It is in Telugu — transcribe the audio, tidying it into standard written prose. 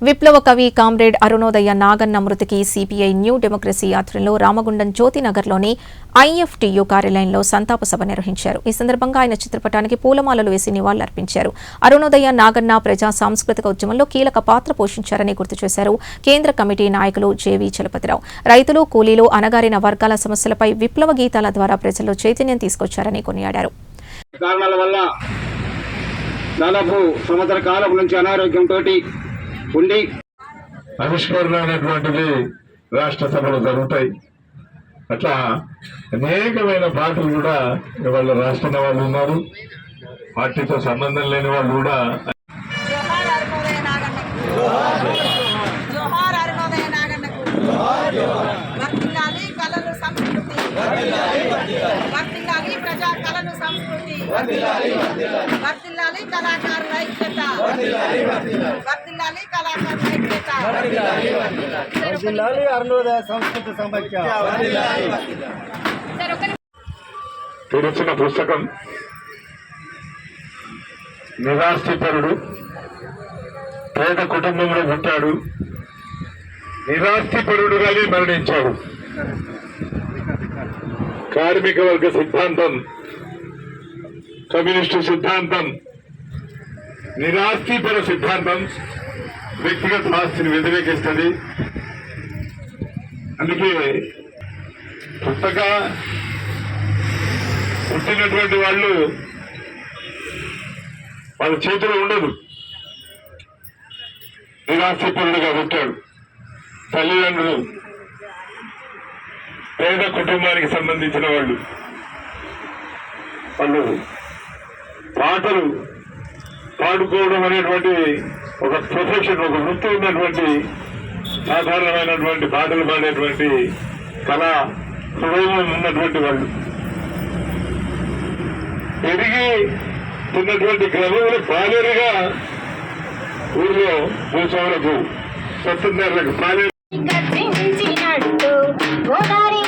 విప్లవ కవి కామ్రేడ్ అరుణోదయ నాగన్న మృతికి సిపిఐ న్యూ డెమోక్రసీ ఆధ్వర్యంలో రామగుండం జ్యోతినగర్లోని ఐఎఫ్టియు కార్యాలయంలో సంతాప సభ నిర్వహించారు. ఈ సందర్భంగా ఆయన చిత్రపటానికి పూలమాలలు వేసి నివాళులర్పించారు. అరుణోదయ నాగన్న ప్రజా సాంస్కృతిక ఉద్యమంలో కీలక పాత్ర పోషించారని గుర్తు చేశారు. కేంద్ర కమిటీ నాయకులు జేవీ చలపతిరావు రైతులు, కూలీలు, అణగారిన వర్గాల సమస్యలపై విప్లవ గీతాల ద్వారా ప్రజల్లో చైతన్యం తీసుకొచ్చారని కొనియాడారు. దాదాపు సంవత్సర కాలం నుంచి అనారోగ్యంతో ఉండి ఆవిష్కరణ అనేటువంటిది రాష్ట్ర సభలు జరుగుతాయి. అట్లా అనేకమైన పాటలు కూడా ఇవాళ రాష్ట్రంలో వాళ్ళు ఉన్నారు. పార్టీతో సంబంధం లేని వాళ్ళు కూడా ప్రజా కళను సంస్కృతి వర్ధిల్లాలి కళాకారుల ఐక్యత వర్ధిల్లాలి కళాకారుల ఐక్యత వర్ధిల్లాలి అరుణోదయ సంస్కృతి సమైక్య. తెరిచిన పుస్తకం నిరాస్తిపరుడు, పేద కుటుంబంలో పుట్టాడు, నిరాస్తిపరుడుగానే మరణించాడు. కార్మిక వర్గ సిద్ధాంతం, కమ్యూనిస్టు సిద్ధాంతం, నిరాస్తిపర సిద్ధాంతం వ్యక్తిగత ఆస్తిని వ్యతిరేకిస్తుంది. అందుకే కొత్తగా పుట్టినటువంటి వాళ్ళు వాళ్ళ చేతిలో ఉండదు. నిరాస్తిపరుడుగా పుట్టాడు. తల్లిదండ్రులు పేద కుటుంబానికి సంబంధించిన వాళ్ళు పాటలు పాడుకోవడం అనేటువంటి ఒక ప్రొఫెషన్, ఒక వృత్తి ఉన్నటువంటి సాధారణమైనటువంటి పాటలు పాడేటువంటి కళా హృదయం ఉన్నటువంటి వాళ్ళు ఎదిగి తిన్నటువంటి క్రమంలో పాలేరుగా ఊళ్ళో భూస్వాములకు స్వతంత్రులకు పాలేరు గర్జించినట్టు గోదావరి